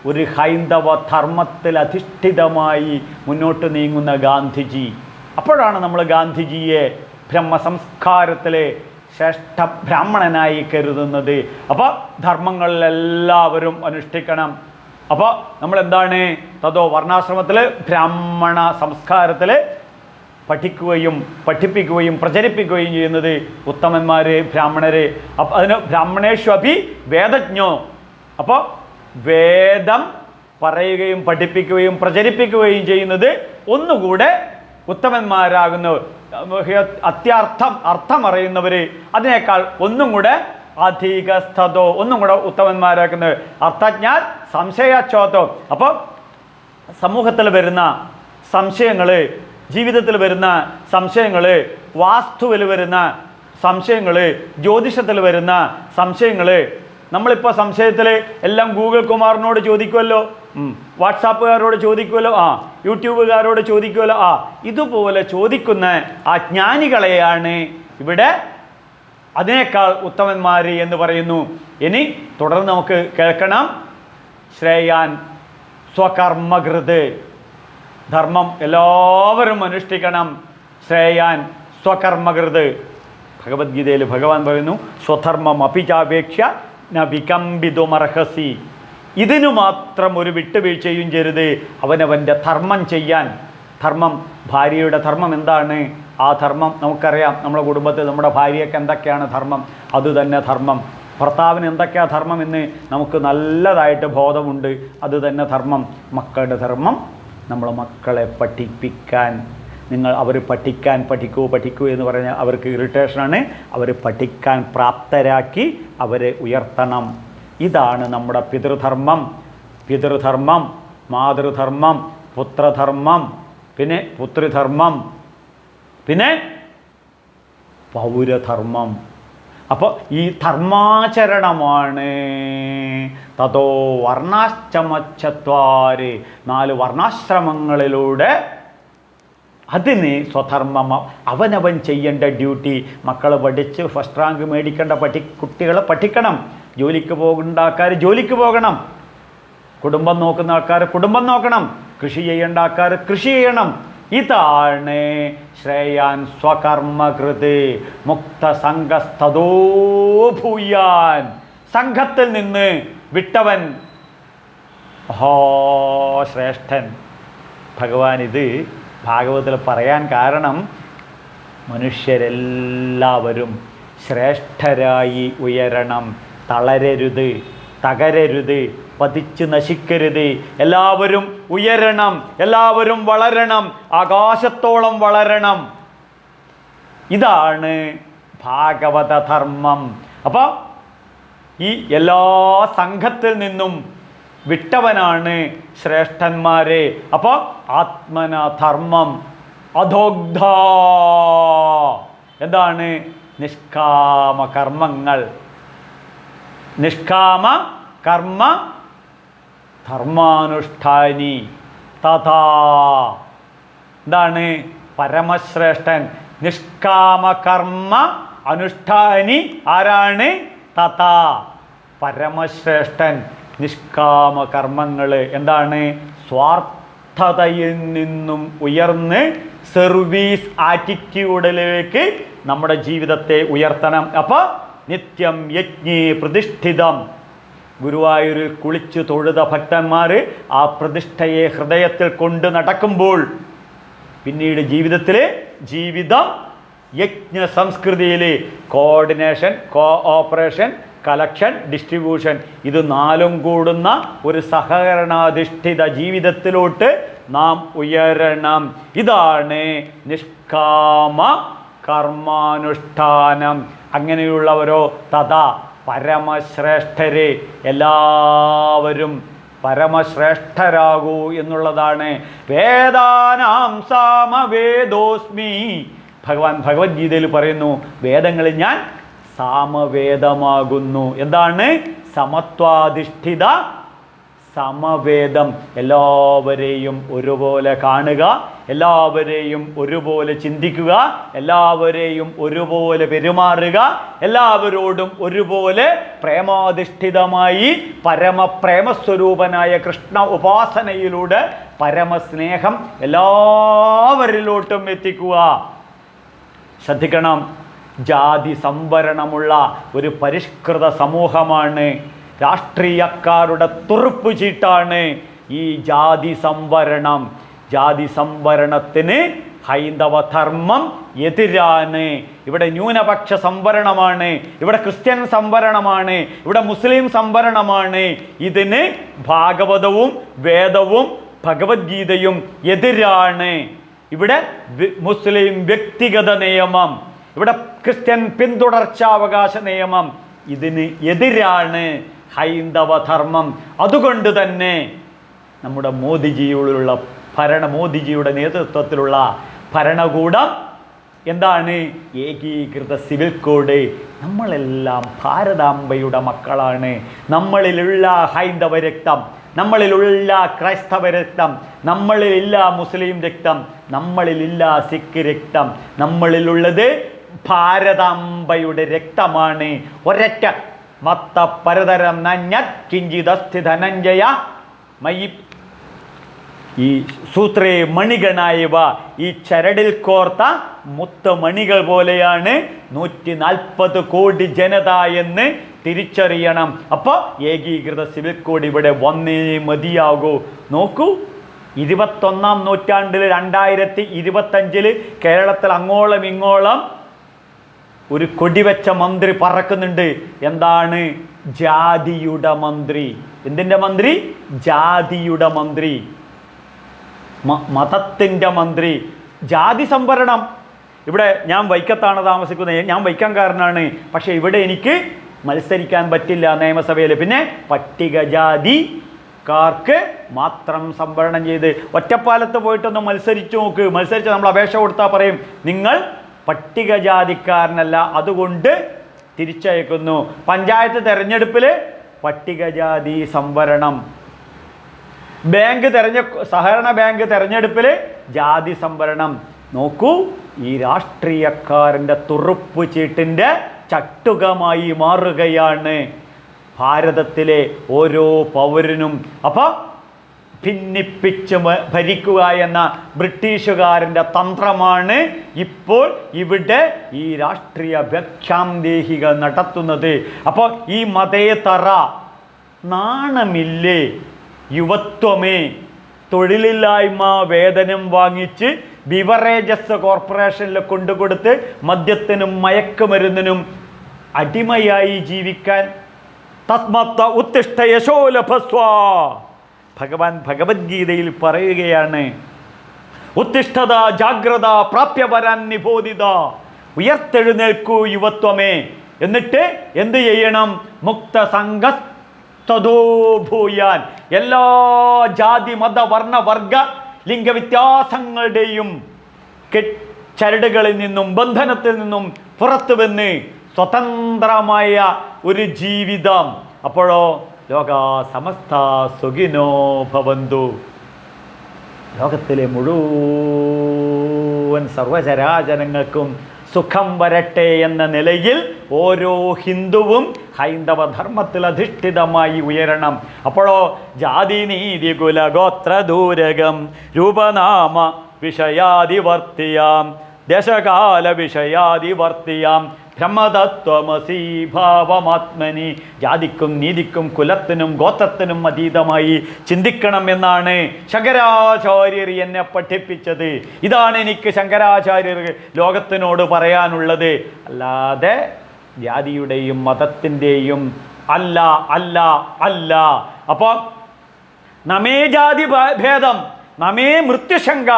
Speaker 1: ഒരു ഹൈന്ദവ ധർമ്മത്തിൽ അധിഷ്ഠിതമായി മുന്നോട്ട് നീങ്ങുന്ന ഗാന്ധിജി. അപ്പോഴാണ് നമ്മൾ ഗാന്ധിജിയെ ബ്രഹ്മസംസ്കാരത്തിലെ ശ്രേഷ്ഠ ബ്രാഹ്മണനായി കരുതുന്നത്. അപ്പോൾ ധർമ്മങ്ങളിലെല്ലാവരും അനുഷ്ഠിക്കണം. അപ്പോൾ നമ്മളെന്താണ്? തതോ വർണ്ണാശ്രമത്തിൽ ബ്രാഹ്മണ സംസ്കാരത്തിൽ പഠിക്കുകയും പഠിപ്പിക്കുകയും പ്രചരിപ്പിക്കുകയും ചെയ്യുന്നത് ഉത്തമന്മാർ, ബ്രാഹ്മണർ. അപ്പം അതിന് ബ്രാഹ്മണേഷ്വപി വേദജ്ഞോ. അപ്പോൾ വേദം പറയുകയും പഠിപ്പിക്കുകയും പ്രചരിപ്പിക്കുകയും ചെയ്യുന്നത് ഒന്നുകൂടെ ഉത്തമന്മാരാകുന്നു. അർത്ഥം അറിയുന്നവർ അതിനേക്കാൾ ഒന്നും കൂടെ അധികസ്ഥതോ, ഒന്നും കൂടെ ഉത്തമന്മാരാക്കുന്നത്. അർത്ഥജ്ഞാൻ സംശയച്ചോത്തോ. അപ്പോൾ സമൂഹത്തിൽ വരുന്ന സംശയങ്ങൾ, ജീവിതത്തിൽ വരുന്ന സംശയങ്ങൾ, വാസ്തുവിൽ വരുന്ന സംശയങ്ങൾ, ജ്യോതിഷത്തിൽ വരുന്ന സംശയങ്ങൾ, നമ്മളിപ്പോൾ സംശയത്തിൽ എല്ലാം ഗൂഗിൾ കുമാറിനോട് ചോദിക്കുമല്ലോ, വാട്സാപ്പുകാരോട് ചോദിക്കുമല്ലോ, യൂട്യൂബുകാരോട് ചോദിക്കുമല്ലോ. ഇതുപോലെ ചോദിക്കുന്ന ആ ജ്ഞാനികളെയാണ് ഇവിടെ അതിനേക്കാൾ ഉത്തമന്മാർ എന്ന് പറയുന്നു. ഇനി തുടർന്ന് നമുക്ക് കേൾക്കണം. ശ്രേയാൻ സ്വകർമ്മകൃത്. ധർമ്മം എല്ലാവരും അനുഷ്ഠിക്കണം. ശ്രേയാൻ സ്വകർമ്മകൃത്. ഭഗവത്ഗീതയിൽ ഭഗവാൻ പറയുന്നു, സ്വധർമ്മം അപിചാപേക്ഷ ന വികമ്പിതുമർഹസി. ഇതിനു മാത്രം ഒരു വിട്ടുവീഴ്ചയും ചെയ്യരുത്. അവനവൻ്റെ ധർമ്മം ചെയ്യാൻ. ധർമ്മം, ഭാര്യയുടെ ധർമ്മം എന്താണ്? ആ ധർമ്മം നമുക്കറിയാം. നമ്മുടെ കുടുംബത്തിൽ നമ്മുടെ ഭാര്യയ്ക്ക് എന്തൊക്കെയാണ് ധർമ്മം, അതുതന്നെ ധർമ്മം. ഭർത്താവിന് എന്തൊക്കെയാണ് ധർമ്മം എന്ന് നമുക്ക് നല്ലതായിട്ട് ബോധമുണ്ട്. അതുതന്നെ ധർമ്മം. മക്കളുടെ ധർമ്മം നമ്മൾ മക്കളെ പഠിപ്പിക്കാൻ. അവർ പഠിക്കൂ എന്ന് പറഞ്ഞാൽ അവർക്ക് ഇറിറ്റേഷനാണ്. അവർ പഠിക്കാൻ പ്രാപ്തരാക്കി അവരെ ഉയർത്തണം. ഇതാണ് നമ്മുടെ പിതൃധർമ്മം. പിതൃധർമ്മം, മാതൃധർമ്മം, പുത്രധർമ്മം, പിന്നെ പുത്രിധർമ്മം, പിന്നെ പൗരധർമ്മം. അപ്പോൾ ഈ ധർമാചരണമാണ് തതോ വർണ്ണാശ്രമച്ചത്വാര്. 4 വർണ്ണാശ്രമങ്ങളിലൂടെ അതിന് സ്വധർമ്മം, അവനവൻ ചെയ്യേണ്ട ഡ്യൂട്ടി. മക്കൾ പഠിച്ച് ഫസ്റ്റ് റാങ്ക് മേടിക്കേണ്ട കുട്ടികൾ പഠിക്കണം. ജോലിക്ക് പോകേണ്ട ആൾക്കാർ ജോലിക്ക് പോകണം. കുടുംബം നോക്കുന്ന ആൾക്കാർ കുടുംബം നോക്കണം. കൃഷി ചെയ്യേണ്ട ആൾക്കാർ കൃഷി ചെയ്യണം. ഇതാണ് ശ്രേയാൻ സ്വകർമ്മകൃത് മുക്തസംഘസ്തോ ഭൂയാൻ. സംഘത്തിൽ നിന്ന് വിട്ടവൻ ശ്രേഷ്ഠൻ. ഭഗവാൻ ഇത് ഭാഗവതത്തിൽ പറയാൻ കാരണം മനുഷ്യരെല്ലാവരും ശ്രേഷ്ഠരായി ഉയരണം. തളരരുത്, തകരരുത്, പതിച്ച് നശിക്കരുത്. എല്ലാവരും ഉയരണം, എല്ലാവരും വളരണം, ആകാശത്തോളം വളരണം. ഇതാണ് ഭാഗവത ധർമ്മം. അപ്പോൾ ഈ എല്ലാ സംഘത്തിൽ നിന്നും വിട്ടവനാണ് ശ്രേഷ്ഠന്മാരെ. അപ്പോൾ ആത്മന ധർമ്മം അധോഗ്ധ. എന്താണ്? നിഷ്കാമ കർമ്മങ്ങൾ. നിഷ്കാമ കർമ്മ ധർമാനുഷ്ഠാനി തഥാ. എന്താണ്? പരമശ്രേഷ്ഠൻ. നിഷ്കാമ കർമ്മ അനുഷ്ഠാനി ആരാണ്? തഥാ, പരമശ്രേഷ്ഠൻ. നിഷ്കാമ കർമ്മങ്ങൾ എന്താണ്? സ്വാർത്ഥതയിൽ നിന്നും ഉയർന്ന് സർവീസ് ആറ്റിറ്റ്യൂഡിലേക്ക് നമ്മുടെ ജീവിതത്തെ ഉയർത്തണം. അപ്പോൾ നിത്യം യജ്ഞേ പ്രതിഷ്ഠിതം. ഗുരുവായൂരിൽ കുളിച്ചു തൊഴുത ഭക്തന്മാർ ആ പ്രതിഷ്ഠയെ ഹൃദയത്തിൽ കൊണ്ട് നടക്കുമ്പോൾ പിന്നീട് ജീവിതം യജ്ഞ സംസ്കൃതിയിൽ കോർഡിനേഷൻ, കോഓപ്പറേഷൻ, കളക്ഷൻ, ഡിസ്ട്രിബ്യൂഷൻ, ഇത് 4 കൂടുന്ന ഒരു സഹകരണാധിഷ്ഠിത ജീവിതത്തിലോട്ട് നാം ഉയരണം. ഇതാണ് നിഷ്കാമ കർമാനുഷ്ഠാനം. അങ്ങനെയുള്ളവരോ തഥാ പരമശ്രേഷ്ഠരെ. എല്ലാവരും പരമശ്രേഷ്ഠരാകൂ എന്നുള്ളതാണ്. വേദാനാം സാമവേദോസ്മി, ഭഗവാൻ ഭഗവത്ഗീതയിൽ പറയുന്നു, വേദങ്ങളിൽ ഞാൻ സാമവേദമാകുന്നു. എന്താണ്? സമത്വാധിഷ്ഠിത സമവേദം. എല്ലാവരെയും ഒരുപോലെ കാണുക, എല്ലാവരെയും ഒരുപോലെ ചിന്തിക്കുക, എല്ലാവരെയും ഒരുപോലെ പെരുമാറുക, എല്ലാവരോടും ഒരുപോലെ പ്രേമാധിഷ്ഠിതമായി പരമപ്രേമസ്വരൂപനായ കൃഷ്ണ ഉപാസനയിലൂടെ പരമസ്നേഹം എല്ലാവരിലോട്ടും എത്തിക്കുക. ശ്രദ്ധിക്കണം, ജാതി സംവരണമുള്ള ഒരു പരിഷ്കൃത സമൂഹമാണ്, രാഷ്ട്രീയക്കാരുടെ തുറുപ്പ് ചീട്ടാണ് ഈ ജാതി സംവരണം. ജാതി സംവരണത്തിന് ഹൈന്ദവ ധർമ്മം എതിരാണ്. ഇവിടെ ന്യൂനപക്ഷ സംവരണമാണ്, ഇവിടെ ക്രിസ്ത്യൻ സംവരണമാണ്, ഇവിടെ മുസ്ലിം സംവരണമാണ്. ഇതിന് ഭാഗവതവും വേദവും ഭഗവത്ഗീതയും എതിരാണ്. ഇവിടെ മുസ്ലിം വ്യക്തിഗത നിയമം, ഇവിടെ ക്രിസ്ത്യൻ പിന്തുടർച്ചാവകാശ നിയമം, ഇതിന് എതിരാണ് ഹൈന്ദവ ധർമ്മം. അതുകൊണ്ട് തന്നെ നമ്മുടെ മോദിജിയുടെ നേതൃത്വത്തിലുള്ള ഭരണകൂടം എന്താണ്? ഏകീകൃത സിവിൽ കോഡ്. നമ്മളെല്ലാം ഭാരതാംബയുടെ മക്കളാണ്. നമ്മളിലുള്ള ഹൈന്ദവ രക്തം, നമ്മളിലുള്ള ക്രൈസ്തവ രക്തം, നമ്മളിലില്ല മുസ്ലിം രക്തം, നമ്മളിലില്ല സിഖ് രക്തം, നമ്മളിലുള്ളത് ഭാരതാംബയുടെ രക്തമാണ്. ഒരൊറ്റ മത്ത പരതരം നഞ്ഞത് കിഞ്ചിതസ്ഥി ധനഞ്ജയ മയി. ഈ സൂത്രേ മണിഗണായവ, ഈ ചരടിൽ കോർത്ത മുത്തമണികൾ പോലെയാണ് 140 കോടി ജനത എന്ന് തിരിച്ചറിയണം. അപ്പോൾ ഏകീകൃത സിവിൽ കോഡ് ഇവിടെ വന്നേ മതിയാകൂ. നോക്കൂ, 21ാം നൂറ്റാണ്ടിൽ 2025 കേരളത്തിൽ അങ്ങോളം ഇങ്ങോളം ഒരു കൊടിവെച്ച മന്ത്രി പറക്കുന്നുണ്ട്. എന്താണ്? ജാതിയുടെ മന്ത്രി. എന്തിൻ്റെ മന്ത്രി? ജാതിയുടെ മന്ത്രി, മതത്തിൻ്റെ മന്ത്രി. ജാതി സംവരണം. ഇവിടെ ഞാൻ വൈക്കത്താണ് താമസിക്കുന്നത്, ഞാൻ വൈക്കംകാരനാണ്. പക്ഷേ ഇവിടെ എനിക്ക് മത്സരിക്കാൻ പറ്റില്ല നിയമസഭയിൽ. പിന്നെ പട്ടികജാതിക്കാർക്ക് മാത്രം സംവരണം ചെയ്ത് ഒറ്റപ്പാലത്ത് പോയിട്ടൊന്ന് മത്സരിച്ചു നോക്ക്. മത്സരിച്ച് നമ്മൾ അപേക്ഷ കൊടുത്താൽ പറയും നിങ്ങൾ പട്ടികജാതിക്കാരനല്ല, അതുകൊണ്ട് തിരിച്ചയക്കുന്നു. പഞ്ചായത്ത് തെരഞ്ഞെടുപ്പിൽ പട്ടികജാതി സംവരണം, സഹകരണ ബാങ്ക് തെരഞ്ഞെടുപ്പിൽ ജാതി സംവരണം. നോക്കൂ, ഈ രാഷ്ട്രീയക്കാരൻ്റെ തുറുപ്പ് ചീട്ടിൻ്റെ ചട്ടുകമായി മാറുകയാണ് ഭാരതത്തിലെ ഓരോ പൗരനും. അപ്പോൾ ഭിന്നിപ്പിച്ച് ഭരിക്കുക എന്ന ബ്രിട്ടീഷുകാരൻ്റെ തന്ത്രമാണ് ഇപ്പോൾ ഇവിടെ ഈ രാഷ്ട്രീയ വ്യാഖ്യാന്തേഹികൾ നടത്തുന്നത്. അപ്പോൾ ഈ മതേതര നാണമില്ലേ? യുവത്വമേ, തൊഴിലില്ലായ്മ വേതനം വാങ്ങിച്ച് ബിവറേജസ് കോർപ്പറേഷനിൽ കൊണ്ടുകൊടുത്ത് മദ്യത്തിനും മയക്കുമരുന്നിനും അടിമയായി ജീവിക്കാൻ തസ്മത്ത ഉത്തിഷ്ഠ യശോലഭസ്വ. ഭഗവാൻ ഭഗവത്ഗീതയിൽ പറയുകയാണ്, ഉത്തിഷ്ഠത ജാഗ്രത പ്രാപ്യവരാൻ നിബോധിത. ഉയർത്തെഴുന്നേൽക്കൂ യുവത്വമേ. എന്നിട്ട് എന്ത് ചെയ്യണം? മുക്തസംഗസ്തദോഭൂയാൻ. എല്ലാ ജാതി മത വർണ്ണ വർഗ ലിംഗവ്യത്യാസങ്ങളുടെയും ചരടുകളിൽ നിന്നും ബന്ധനത്തിൽ നിന്നും പുറത്തു വന്ന് സ്വതന്ത്രമായ ഒരു ജീവിതം. അപ്പോഴോ ലോക സമസ്ത സുഖിനോ ഭവന്തു. ലോകത്തിലെ മുഴുവൻ സർവചരാചരങ്ങൾക്കും സുഖം വരട്ടെ എന്ന നിലയിൽ ഓരോ ഹിന്ദുവും ഹൈന്ദവ ധർമ്മത്തിൽ അധിഷ്ഠിതമായി ഉയരണം. അപ്പോഴോ ജാതി നീതി കുല ഗോത്ര ദൂരകം രൂപനാമ വിഷയാദിവർത്തിയാം ദേശകാല വിഷയാദിവർത്തിയാം ബ്രഹ്മതത്വമസി ഭാവമാത്മനി. ജാതിക്കും നീതിക്കും കുലത്തിനും ഗോത്രത്തിനും അതീതമായി ചിന്തിക്കണം എന്നാണ് ശങ്കരാചാര്യർ എന്നെ പഠിപ്പിച്ചത്. ഇതാണ് എനിക്ക് ശങ്കരാചാര്യർ ലോകത്തിനോട് പറയാനുള്ളത്. അല്ലാതെ ജാതിയുടെയും മതത്തിൻ്റെയും അല്ല അല്ല അല്ല. അപ്പോൾ നമേ ജാതി ഭേദം നമേ മൃത്യുശങ്ക,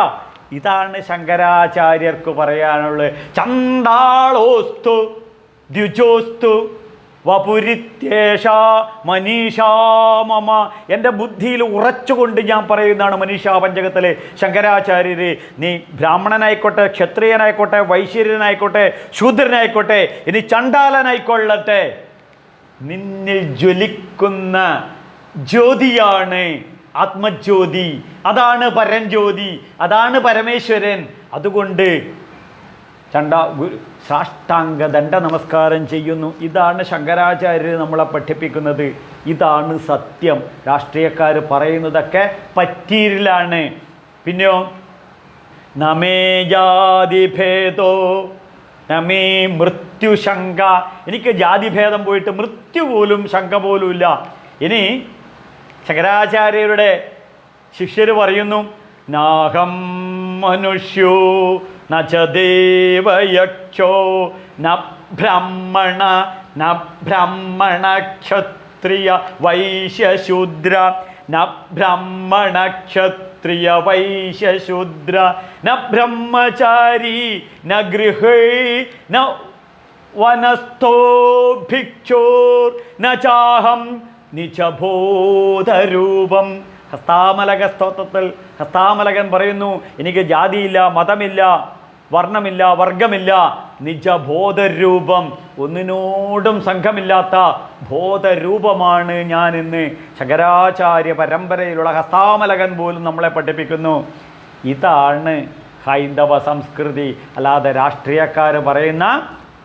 Speaker 1: ഇതാണ് ശങ്കരാചാര്യർക്ക് പറയാനുള്ളത്. ചണ്ടാളോസ്തു ദ്വിജോസ്തു വപുരിത്യേഷ മനീഷാ മമ. എൻ്റെ ബുദ്ധിയിൽ ഉറച്ചുകൊണ്ട് ഞാൻ പറയുന്നതാണ് മനീഷാ പഞ്ചകത്തിലെ ശങ്കരാചാര്യർ. നീ ബ്രാഹ്മണനായിക്കോട്ടെ, ക്ഷത്രിയനായിക്കോട്ടെ, വൈശ്യനായിക്കോട്ടെ, ശൂദ്രനായിക്കോട്ടെ, ഇനി ചണ്ടാലനായിക്കൊള്ളട്ടെ, നിന്നിൽ ജ്വലിക്കുന്ന ജ്യോതിയാണ് ആത്മജ്യോതി. അതാണ് പരഞ്ജ്യോതി, അതാണ് പരമേശ്വരൻ. അതുകൊണ്ട് സാഷ്ടാംഗ ദണ്ഡ നമസ്കാരം ചെയ്യുന്നു. ഇതാണ് ശങ്കരാചാര്യർ നമ്മളെ പഠിപ്പിക്കുന്നത്. ഇതാണ് സത്യം. രാഷ്ട്രീയക്കാർ പറയുന്നതൊക്കെ പറ്റീരിലാണ്. പിന്നെയോ നമേ ജാതിഭേദോ നമേ മൃത്യുശങ്ക. എനിക്ക് ജാതിഭേദം പോയിട്ട് മൃത്യു പോലും ശങ്ക പോലുമില്ല. ഇനി ശങ്കരാചാര്യരുടെ ശിഷ്യർ പറയുന്നു, നാഹം മനുഷ്യോ ന ച ദേവയക്ഷോ ന ബ്രാഹ്മണ ക്ഷത്രിയ വൈശ്യശൂദ്ര ന ബ്രാഹ്മണ ക്ഷത്രിയ വൈശ്യശൂദ്ര ന ബ്രഹ്മചാരി ന ഗൃഹേ ന വനസ്ഥോ ഭിക്ഷോർ ന ചാഹം നിജബോധരൂപം. ഹസ്താമലക സ്തോത്രത്തിൽ ഹസ്താമലകൻ പറയുന്നു, എനിക്ക് ജാതിയില്ല, മതമില്ല, വർണ്ണമില്ല, വർഗമില്ല, നിജബോധരൂപം, ഒന്നിനോടും സംഘമില്ലാത്ത ബോധരൂപമാണ് ഞാൻ എന്ന് ശങ്കരാചാര്യ പരമ്പരയിലുള്ള ഹസ്താമലകൻ പോലും നമ്മളെ പഠിപ്പിക്കുന്നു. ഇതാണ് ഹൈന്ദവ സംസ്കൃതി. അല്ലാതെ രാഷ്ട്രീയക്കാർ പറയുന്ന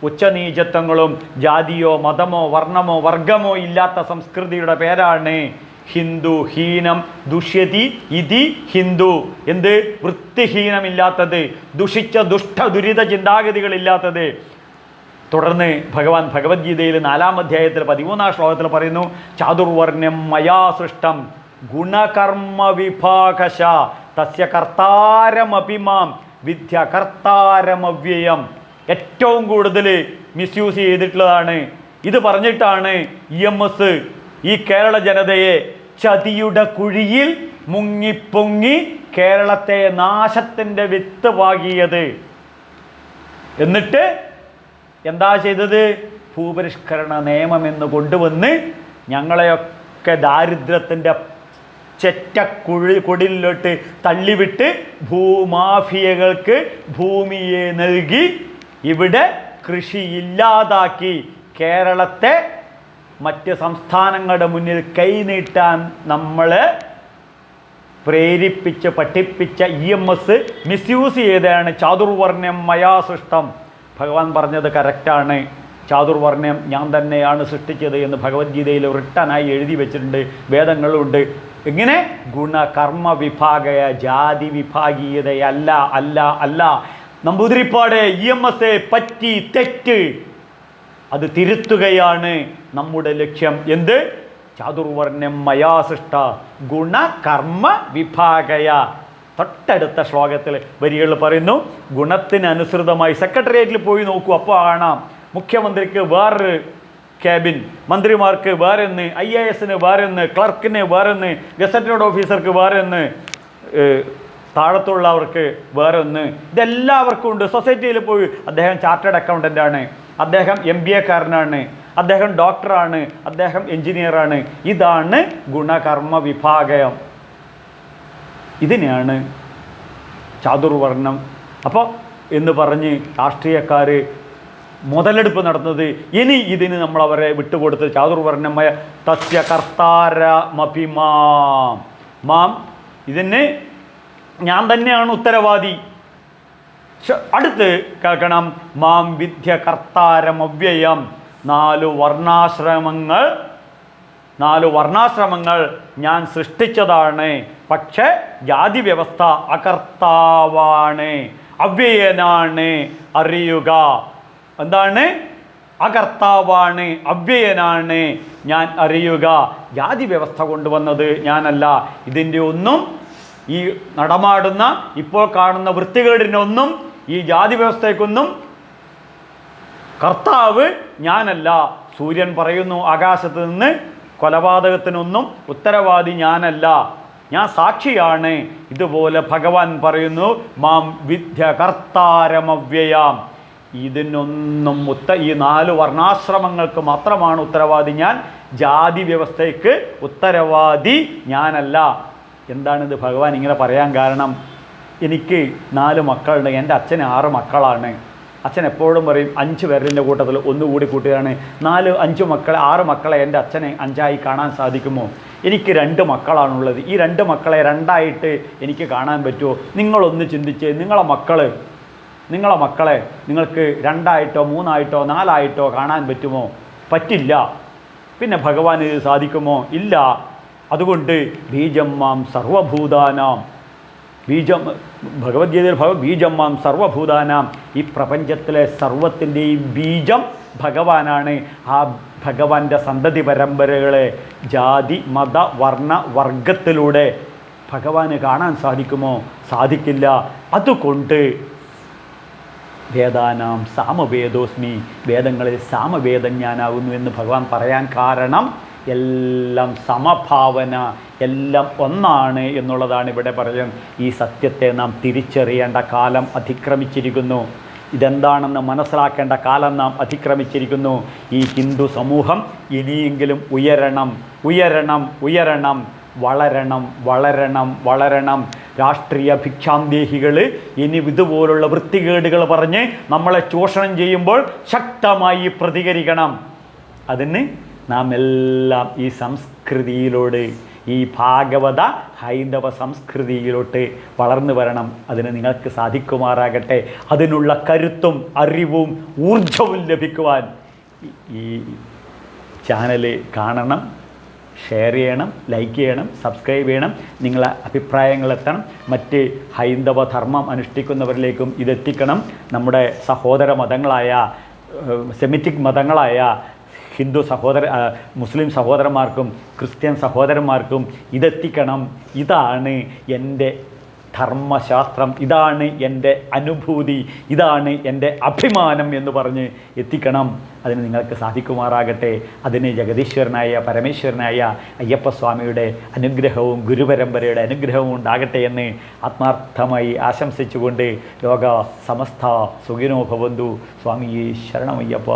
Speaker 1: ഉച്ചനീചത്വങ്ങളും ജാതിയോ മതമോ വർണ്ണമോ വർഗമോ ഇല്ലാത്ത സംസ്കൃതിയുടെ പേരാണ് ഹിന്ദു. ഹീനം ദുഷ്യതി ഇതി ഹിന്ദു. എന്ത്? വൃത്തിഹീനമില്ലാത്തത്, ദുഷിച്ച ദുഷ്ട ദുരിത ചിന്താഗതികളില്ലാത്തത്. തുടർന്ന് ഭഗവാൻ ഭഗവത്ഗീതയിൽ 4-ാം അധ്യായത്തിൽ 13-ാം ശ്ലോകത്തിൽ പറയുന്നു, ചാതുർവർണ്ണ്യം മയാ സൃഷ്ടം ഗുണകർമ്മ വിഭാഗശ തസ്യ കർത്താരമപി മാം വിദ്യ കർത്താരമവ്യയം. ഏറ്റവും കൂടുതൽ മിസ്യൂസ് ചെയ്തിട്ടുള്ളതാണ്. ഇത് പറഞ്ഞിട്ടാണ് EMS ഈ കേരള ജനതയെ ചതിയുടെ കുഴിയിൽ മുങ്ങിപ്പൊങ്ങി കേരളത്തെ നാശത്തിൻ്റെ വിത്ത് പാകിയത്. എന്നിട്ട് എന്താ ചെയ്തത്? ഭൂപരിഷ്കരണ നിയമം കൊണ്ടുവന്ന് ഞങ്ങളെയൊക്കെ ദാരിദ്ര്യത്തിൻ്റെ കൊടിലോട്ട് തള്ളിവിട്ട് ഭൂമാഫിയകൾക്ക് ഭൂമിയെ നൽകി ഇവിടെ കൃഷി ഇല്ലാതാക്കി കേരളത്തെ മറ്റ് സംസ്ഥാനങ്ങളുടെ മുന്നിൽ കൈനീട്ടാൻ നമ്മളെ പ്രേരിപ്പിച്ച് പഠിപ്പിച്ച EMS മിസ്യൂസ് ചെയ്തതാണ് ചാതുർവർണ്ണ്യം മയാ സൃഷ്ടം. ഭഗവാൻ പറഞ്ഞത് കറക്റ്റാണ്. ചാതുർവർണ്ണ്യം ഞാൻ തന്നെയാണ് സൃഷ്ടിച്ചത് എന്ന് ഭഗവത്ഗീതയിൽ റിട്ടനായി എഴുതി വെച്ചിട്ടുണ്ട്, വേദങ്ങളുണ്ട്. എങ്ങനെ? ഗുണകർമ്മ വിഭാഗയ, ജാതി വിഭാഗീയതയല്ല. അല്ല അല്ല നമ്പൂതിരിപ്പാടെ EMS പറ്റി തെറ്റ് അത് തിരുത്തുകയാണ് നമ്മുടെ ലക്ഷ്യം. എന്ത്? ചാതുർവർണ്ണ്യം മയാ സൃഷ്ട ഗുണകർമ്മ വിഭാഗയ. തൊട്ടടുത്ത ശ്ലോകത്തിൽ വരികൾ പറയുന്നു, ഗുണത്തിനനുസൃതമായി. സെക്രട്ടേറിയറ്റിൽ പോയി നോക്കൂ, അപ്പോൾ കാണാം മുഖ്യമന്ത്രിക്ക് വേറൊരു ക്യാബിൻ, മന്ത്രിമാർക്ക് വേറൊന്ന്, IAS-ന് വേറൊന്ന്, ക്ലർക്കിന് വേറൊന്ന്, ഗസറ്റഡ് ഓഫീസർക്ക് വേറൊന്ന്, താഴത്തുള്ളവർക്ക് വേറൊന്ന്. ഇതെല്ലാവർക്കും ഉണ്ട്. സൊസൈറ്റിയിൽ പോയി അദ്ദേഹം ചാർട്ടേഡ് അക്കൗണ്ടൻ്റ് ആണ്, അദ്ദേഹം MBA-കാരനാണ്, അദ്ദേഹം ഡോക്ടറാണ്, അദ്ദേഹം എഞ്ചിനീയറാണ്. ഇതാണ് ഗുണകർമ്മ വിഭാഗം. ഇതിനെയാണ് ചാതുർവർണ്ണം അപ്പോൾ എന്ന് പറഞ്ഞ് രാഷ്ട്രീയക്കാർ മുതലെടുപ്പ് നടത്തുന്നത്. ഇനി ഇതിന് നമ്മൾ അവരെ വിട്ടുകൊടുത്ത് ചാതുർവർണ്ണമായ തസ്യ കർത്താരമഭിമാം മാം, ഇതിന് ഞാൻ തന്നെയാണ് ഉത്തരവാദി. അടുത്ത് കേൾക്കണം, മാം വിദ്യ കർത്താരമവ്യയം. 4 വർണ്ണാശ്രമങ്ങൾ ഞാൻ സൃഷ്ടിച്ചതാണ്. പക്ഷേ ജാതി വ്യവസ്ഥ അകർത്താവാണ്, അവ്യയനാണ്, അറിയുക. എന്താണ്? അകർത്താവാണ്, അവ്യയനാണ്, ഞാൻ അറിയുക. ജാതി വ്യവസ്ഥ കൊണ്ടുവന്നത് ഞാനല്ല. ഇതിൻ്റെ ഒന്നും, ഈ നടമാടുന്ന ഇപ്പോൾ കാണുന്ന വൃത്തികേടിനൊന്നും, ഈ ജാതി വ്യവസ്ഥയ്ക്കൊന്നും കർത്താവ് ഞാനല്ല. സൂര്യൻ പറയുന്നു ആകാശത്ത് നിന്ന്, കൊലപാതകത്തിനൊന്നും ഉത്തരവാദി ഞാനല്ല, ഞാൻ സാക്ഷിയാണ്. ഇതുപോലെ ഭഗവാൻ പറയുന്നു, മാം വിദ്യ കർത്താരമവ്യയാം. ഇതിനൊന്നും ഈ 4 വർണ്ണാശ്രമങ്ങൾക്ക് മാത്രമാണ് ഉത്തരവാദി ഞാൻ, ജാതി വ്യവസ്ഥയ്ക്ക് ഉത്തരവാദി ഞാനല്ല. എന്താണിത് ഭഗവാൻ ഇങ്ങനെ പറയാൻ കാരണം? എനിക്ക് 4 മക്കളുണ്ട്, എൻ്റെ അച്ഛന് 6 മക്കളാണ്. അച്ഛൻ എപ്പോഴും പറയും 5 പേരുടെ കൂട്ടത്തിൽ ഒന്നുകൂടി കൂട്ടുകയാണ്. 6 മക്കളെ എൻ്റെ അച്ഛനെ 5ആയി കാണാൻ സാധിക്കുമോ? എനിക്ക് 2 മക്കളാണുള്ളത്. ഈ 2 മക്കളെ 2ആയിട്ട് എനിക്ക് കാണാൻ പറ്റുമോ? നിങ്ങളൊന്ന് ചിന്തിച്ച് നിങ്ങളെ മക്കളെ നിങ്ങൾക്ക് 2ആയിട്ടോ 3ആയിട്ടോ 4ആയിട്ടോ കാണാൻ പറ്റുമോ? പറ്റില്ല. പിന്നെ ഭഗവാന് ഇത് സാധിക്കുമോ? ഇല്ല. അതുകൊണ്ട് ബീജം മാം സർവഭൂതാനാം, ഭഗവത്ഗീതയിൽ ബീജം മാം സർവഭൂതാനാം, ഈ പ്രപഞ്ചത്തിലെ സർവത്തിൻ്റെയും ബീജം ഭഗവാനാണ്. ആ ഭഗവാന്റെ സന്തതി പരമ്പരകളെ ജാതി മത വർണ്ണ വർഗത്തിലൂടെ ഭഗവാന് കാണാൻ സാധിക്കുമോ? സാധിക്കില്ല. അതുകൊണ്ട് വേദാനാം സാമവേദോസ്മി, വേദങ്ങളിൽ സാമവേദം ഞാനാകുന്നു എന്ന് ഭഗവാൻ പറയാൻ കാരണം എല്ലാം സമഭാവന, എല്ലാം ഒന്നാണ് എന്നുള്ളതാണ് ഇവിടെ പറയുന്നത്. ഈ സത്യത്തെ നാം തിരിച്ചറിയേണ്ട കാലം അതിക്രമിച്ചിരിക്കുന്നു. ഇതെന്താണെന്ന് മനസ്സിലാക്കേണ്ട കാലം നാം അതിക്രമിച്ചിരിക്കുന്നു. ഈ ഹിന്ദു സമൂഹം ഇനിയെങ്കിലും ഉയരണം, ഉയരണം, ഉയരണം, വളരണം, വളരണം, വളരണം. രാഷ്ട്രീയ ഭിക്ഷാന്തേഹികൾ ഇനി ഇതുപോലുള്ള വൃത്തികേടുകൾ പറഞ്ഞ് നമ്മളെ ചൂഷണം ചെയ്യുമ്പോൾ ശക്തമായി പ്രതികരിക്കണം. അതിന് നാം എല്ലാം ഈ സംസ്കൃതിയിലോട്, ഈ ഭാഗവത ഹൈന്ദവ സംസ്കൃതിയിലോട്ട് വളർന്നു വരണം. അതിന് നിങ്ങൾക്ക് സാധിക്കുമാറാകട്ടെ. അതിനുള്ള കരുത്തും അറിവും ഊർജവും ലഭിക്കുവാൻ ഈ ചാനൽ കാണണം, ഷെയർ ചെയ്യണം, ലൈക്ക് ചെയ്യണം, സബ്സ്ക്രൈബ് ചെയ്യണം. നിങ്ങളെ അഭിപ്രായങ്ങൾ എത്തണം. മറ്റ് ഹൈന്ദവ ധർമ്മം അനുഷ്ഠിക്കുന്നവരിലേക്കും ഇതെത്തിക്കണം. നമ്മുടെ സഹോദര മതങ്ങളായ സെമിറ്റിക് മതങ്ങളായ മുസ്ലിം സഹോദരന്മാർക്കും ക്രിസ്ത്യൻ സഹോദരന്മാർക്കും ഇതെത്തിക്കണം. ഇതാണ് എൻ്റെ ധർമ്മശാസ്ത്രം, ഇതാണ് എൻ്റെ അനുഭൂതി, ഇതാണ് എൻ്റെ അഭിമാനം എന്ന് പറഞ്ഞ് എത്തിക്കണം. അതിന് നിങ്ങൾക്ക് സാധിക്കുമാറാകട്ടെ. അതിന് ജഗദീശ്വരനായ പരമേശ്വരനായ അയ്യപ്പസ്വാമിയുടെ അനുഗ്രഹവും ഗുരുപരമ്പരയുടെ അനുഗ്രഹവും ഉണ്ടാകട്ടെ എന്ന് ആത്മാർത്ഥമായി ആശംസിച്ചുകൊണ്ട് ലോക സമസ്ത സുഖിനോ ഭവന്തു. സ്വാമിയേ ശരണമയ്യപ്പ.